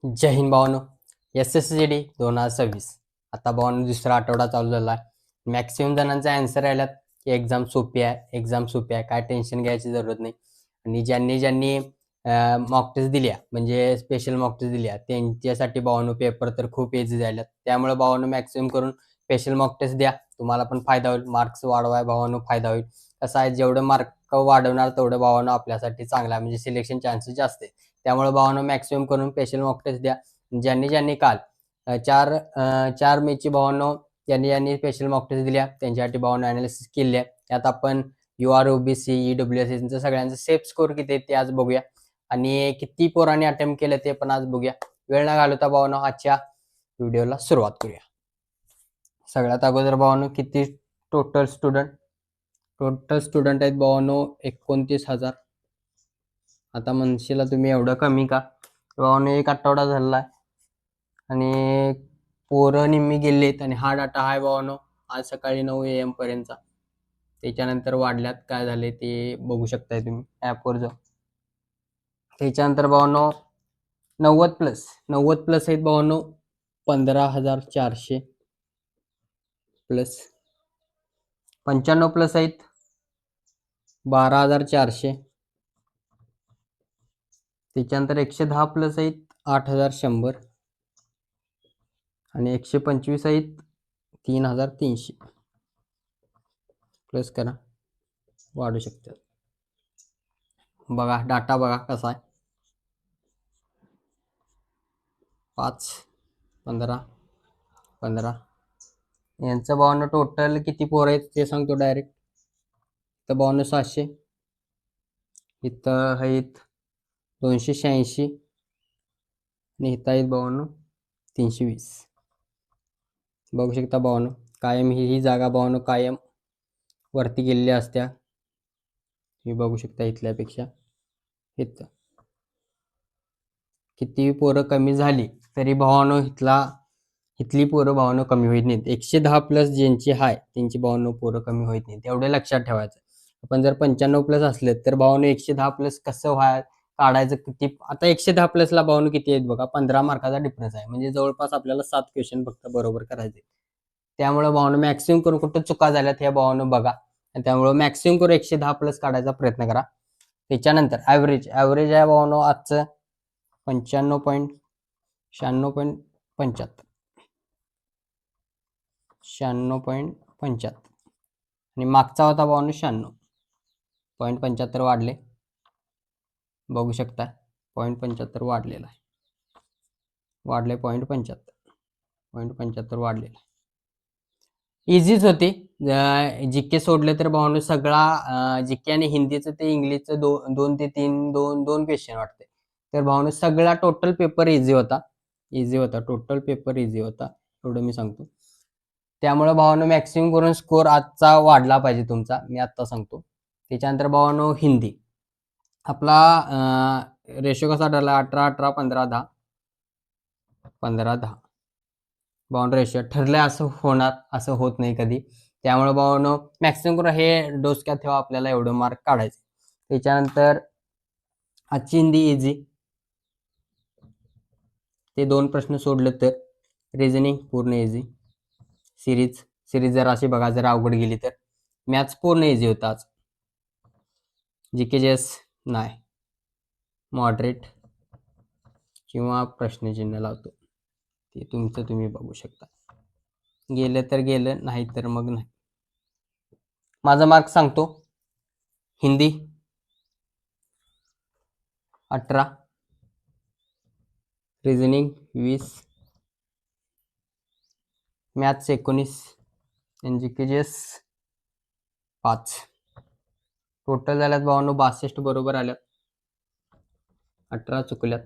जय Hind भावानो. SSCD 2026 आता भावानो दुसरा आठवडा चालू झाला आहे. मॅक्सिमम जणांचा आन्सर राहिल्यात की एक्झाम सोपी आहे, एक्झाम सोपी आहे, काय टेन्शन घ्यायची जरूरत नाही. आणि ज्यांनी मॉक टेस्ट दिल्या म्हणजे स्पेशल मॉक टेस्ट दिल्या त्यांच्यासाठी भावानो पेपर तर खूप इझी झाल्यात. त्यामुळे भावानो मॅक्सिमम करून स्पेशल मॉक टेस्ट द्या, तुम्हाला पण फायदा होईल. मार्क्स वाढवाय भावानो फायदा होईल. कसं आहे, जेवढं मार्क वाढवणार तेवढं भावानो आपल्यासाठी चांगलं आहे, म्हणजे सिलेक्शन चान्सेस जास्त आहे. त्यामुळे भावानो मॅक्सिमम करून स्पेशल मॉक टेस्ट द्या. ज्यांनी काल 4 मेची भावानो ज्यांनी स्पेशल मॉक टेस्ट दिल्या त्यांच्यासाठी भावानो अनालिसिस केली आहे. त्यात आपण UR OBC EWS यांचं सगळ्यांचं सेफ स्कोर किती आहे ते आज बघूया आणि किती पोरांनी अटेम्प्ट केलं ते पण आज बघूया. वेळ न घालवता भावानो आजच्या व्हिडिओला सुरुवात करूया. सगळ्यात अगोदर भावानो किती टोटल स्टुडंट आहेत भावानो 29,000. आता म्हणशीला तुम्ही एवढं कमी का? भावानो एक आठवडा झाला आहे आणि पोरं निम्मी गेलेत आणि हा डाटा आहे भावानो आज सकाळी 9 AM पर्यंतचा. त्याच्यानंतर वाढल्यात काय झाले ते बघू शकताय तुम्ही ॲपवर जाऊन. त्याच्यानंतर भावानो 90 प्लस आहेत भावानो 15,400 प्लस. 95 प्लस आहेत 12,400. त्याच्यानंतर 110 प्लस आहेत 8,100 आणि 125 आहेत 3,300. प्लस करा, वाढू शकतात. बघा डाटा बघा कसा आहे. 5 15 15 यांचं भावानं टोटल किती पोरं आहेत ते सांगतो डायरेक्ट. तर 52,700 इथं आहेत 286 आणि इथं आहेत 320. बघू शकता भावानो कायम ही जागा भावानो कायम वरती गेलेल्या असत्या. तुम्ही बघू शकता इथल्यापेक्षा इथं किती पोरं कमी झाली तरी भावानो इथली पोरं भावानो कमी होत नाहीत. 110 प्लस ज्यांची आहे त्यांची भावानो पोरं कमी होत नाहीत, एवढे लक्षात ठेवायचं. आपण जर 95 प्लस असले तर भावानो 110 प्लस कसं काढायचं किती. आता 110 प्लसला भावानो किती आहेत बघा, 15 मार्काचा डिफरन्स आहे, म्हणजे जवळपास आपल्याला 7 क्वेश्चन फक्त बरोबर करायचे. त्यामुळे भावानो मॅक्सिमम करून कुठं चुका झाल्यात हे भावानो बघा आणि त्यामुळे मॅक्सिमम करून 110 प्लस काढायचा प्रयत्न करा. त्याच्यानंतर ॲव्हरेज आहे भावानो आजचं 96.75 आणि मागचा होता भावानो 96.75 वाढले. बघू शकता 0.75 वाढलेला आहे, वाढले 0.75 वाढलेला. इझीच होती. जीके सोडले तर भावानो सगळा जीके आणि हिंदीचं ते इंग्लिशचं 2 ते 3 क्वेश्चन वाटते. तर भावानो सगळा टोटल पेपर इझी होता. टोटल पेपर इझी होता एवढं मी सांगतो. त्यामुळे भावानो मॅक्सिमम करून स्कोर आजचा वाढला पाहिजे तुमचा, मी आत्ता सांगतो. त्याच्यानंतर भावानो हिंदी आपला रेशो कसा ठरला 18-18 15-10 15-10 भावानो रेशो ठरले. असं होणार, असं होत नाही कधी. त्यामुळे भावानो मॅक्सिमम करून हे डोसक्यात ठेवा, आपल्याला एवढं मार्क काढायचं. त्याच्यानंतर आजची हिंदी इझी, ते 2 प्रश्न सोडले तर रिझनिंग पूर्ण इझी. सिरीज जर अशी बघा, जर अवघड गेली तर. मॅथ्स पूर्ण इझी होता आज. जीके जेस नाही, मॉडरेट किंवा प्रश्नचिन्ह लावतो, ते तुमचं तुम्ही बघू शकता. गेलं तर गेलं, नाही तर मग नाही. माझा मार्क सांगतो. हिंदी 18, रिझनिंग 20, मॅथ्स 19 आणि जीके जेस 5. टोटल झाल्यात भावानो 62 बरोबर आल्यात, 18 चुकल्यात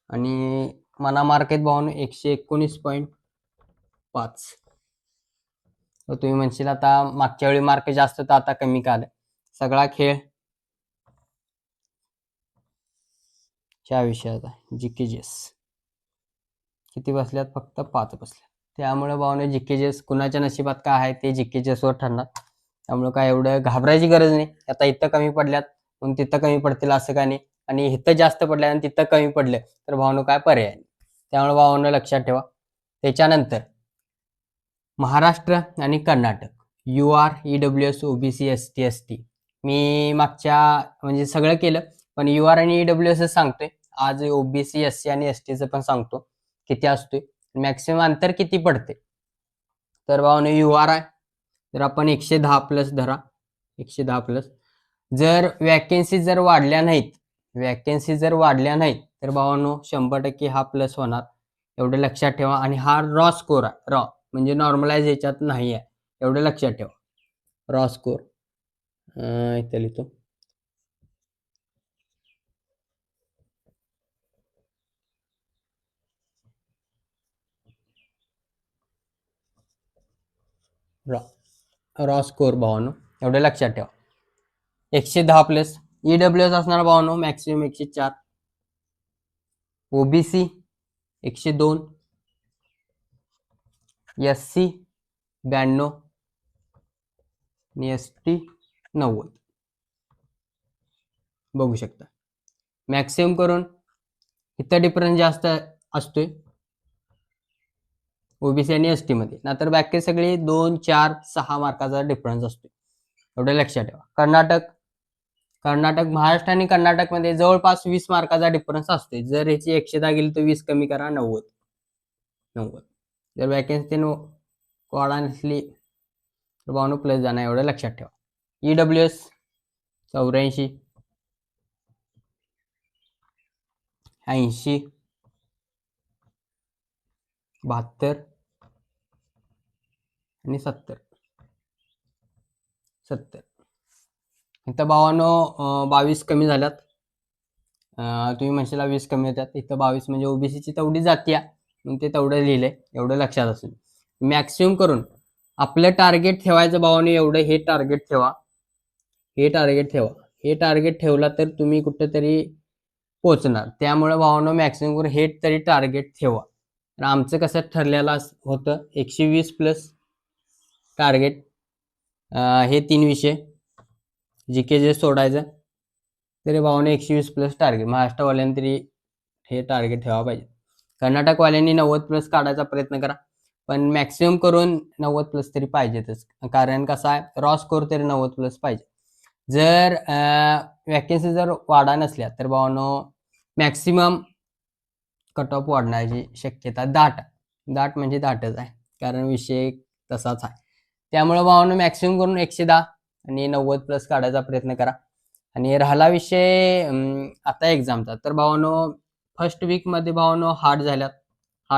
आणि मना मार्क आहेत भावानो 119.5. तुम्ही म्हणशील आता मागच्या वेळी मार्क जास्त तर आता कमी का आलं. सगळा खेळ च्या विषयाचा. जीके जेस किती बसल्यात, फक्त 5 बसल्यात. त्यामुळे भावानो जीके जेस कुणाच्या नशिबात काय आहे ते जीके जेसवर ठरणार. त्यामुळे काय एवढं घाबरायची गरज नाही. आता इथं कमी पडल्यात म्हणून तिथं कमी पडतील असं काय नाही. आणि इथं जास्त पडले आणि तिथं कमी पडले तर भावांनो काय पर्याय नाही. त्यामुळे भावांनो लक्षात ठेवा. त्याच्यानंतर महाराष्ट्र आणि Karnataka UR, EWS, OBC, ST, ST. मी मागच्या म्हणजे सगळं केलं पण UR आणि EWS सांगतोय. आज OBC, SC आणि STचं पण सांगतो किती असतोय, मॅक्सिमम अंतर किती पडते. तर भावांनो UR आहे तर आपण 110 प्लस धरा, 110 प्लस. जर वॅकेन्सी जर वाढल्या नाहीत तर भावांनो 100% हा प्लस होणार, एवढं लक्षात ठेवा. आणि हा रॉ स्कोर आहे, रॉ म्हणजे नॉर्मलाइज ह्याच्यात नाही आहे, एवढं लक्षात ठेवा. रॉ स्कोर इथे लिहितो. रॉ स्कोर भावांनो एवढं लक्षात ठेवा. 110 प्लस. EWS असणार भावांनो मॅक्सिमम 104, OBC 102, SC 92 आणि ST 90. बघू शकता मॅक्सिमम करून इथं डिफरन्स जास्त असतोय OBC आणि ST मध्ये, नाहीतर बाकी सगळी 2, 4, 6 मार्काचा डिफरन्स असतो, एवढं लक्षात ठेवा. कर्नाटक महाराष्ट्र आणि कर्नाटकमध्ये जवळपास 20 मार्काचा डिफरन्स असतो. जर याची 110 गेली तर 20 कमी करा, 90. जर वॅकेन्सी वाढा नसली तर भावांनो प्लस जाणार, एवढं लक्षात ठेवा. EWS 84, 80, 72 आणि 70. इथं भावांनो 22 कमी झाल्यात. तुम्ही म्हणशाला 20 कमी होत्यात, इथं 22 म्हणजे ओबीसीची तेवढी जातीया म्हणून ते तेवढं लिहिलंय, एवढं लक्षात असेल. मॅक्सिमम करून आपलं टार्गेट ठेवायचं भावांनो एवढं, हे टार्गेट ठेवा. हे टार्गेट ठेवला तर तुम्ही कुठेतरी पोहोचणार. त्यामुळे भावांनो मॅक्सिमम करून हे तरी टार्गेट ठेवा. तर आमचं कसं ठरलेलं होतं 120 प्लस टार्गेट. हे 3 विषय जीके जे सोडायचं तरी भावांनो 120 प्लस टार्गेट. महाराष्ट्रवाल्यांनी तरी हे टार्गेट ठेवा पाहिजे. कर्नाटकवाल्यांनी 90 प्लस काढायचा प्रयत्न करा, पण मॅक्सिमम करून 90 प्लस तरी पाहिजेतच, कारण कसं आहे रॉ स्कोर तरी 90 प्लस पाहिजे. जर वॅकेन्सी जर वाढा नसल्या तर भावांनो मॅक्सिमम कट ऑफ वाढण्याची शक्यता दाट म्हणजे दाटच आहे, कारण विषय तसाच आहे. त्यामुळे भावांनो मॅक्सिमम करून 110 आणि 90 प्लस काढायचा प्रयत्न करा. आणि राहिला विषय आता एक्झामचा, तर भावांनो फर्स्ट वीकमध्ये भावांनो हार्ड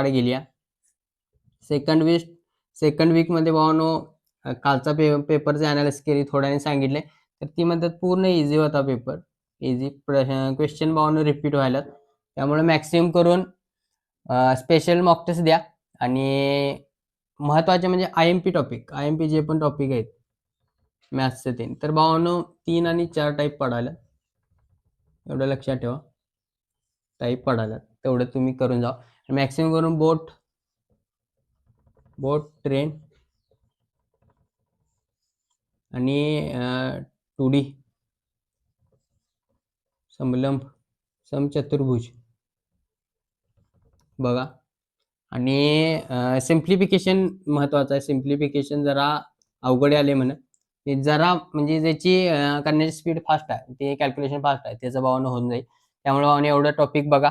गेल्या. सेकंड वीकमध्ये भावांनो कालचा पेपरचे अनालिसिस केली, थोड्याने सांगितले, तर ती म्हणतात पूर्ण इझी होता पेपर. इझी क्वेश्चन भावांनो रिपीट व्हायला, त्यामुळे मॅक्सिमम करून स्पेशल मॉक टेस्ट द्या. आणि महत्वाचे म्हणजे IMP जे पण टॉपिक आहेत मॅथ्सचे 3, तर भावांनो 3 आणि 4 टाईप पडायला, एवढं लक्षात ठेवा. टाईप पडायला तेवढं तुम्ही करून जा. मॅक्सिमम करून बोट ट्रेन आणि 2D समचतुर्भुज बघा. आणि सिम्प्लिफिकेशन महत्वाचं आहे. सिम्प्लिफिकेशन जरा अवघड आले म्हणून जरा म्हणजे ज्याची करण्याची स्पीड फास्ट आहे, ते कॅल्क्युलेशन फास्ट आहे, त्याचं भावानं होऊन जाईल. त्यामुळे भावाने एवढं टॉपिक बघा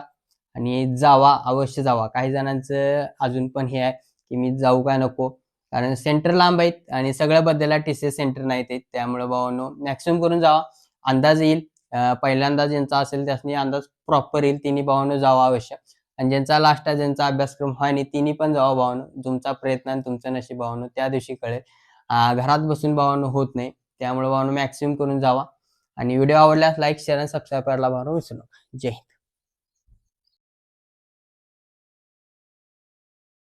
आणि अवश्य जावा. काही जणांचं अजून पण हे आहे की मी जाऊ का नको, कारण सेंटर लांब आहेत आणि सगळ्या बद्दल TCS सेंटर नाहीत आहेत. त्यामुळे भावानो मॅक्सिमम करून जावा, अंदाज येईल. पहिल्यांदा ज्यांचा असेल त्यासनी अंदाज प्रॉपर येईल, तिन्ही भावानो जावा आवश्यक. आणि ज्यांचा लास्ट आहे, ज्यांचा अभ्यासक्रम व्हाय नाही, तिन्ही पण जावा भावानो. तुमचा प्रयत्न आणि तुमचं नशीब भावानो त्या दिवशी कळेल. घरात बसून भावानो होत नाही. त्यामुळे भावानो मॅक्सिमम करून जावा. आणि व्हिडिओ आवडल्यास लाईक, शेअर आणि सबस्क्राईब करायला भावानो विसरू नका. जय हिंद.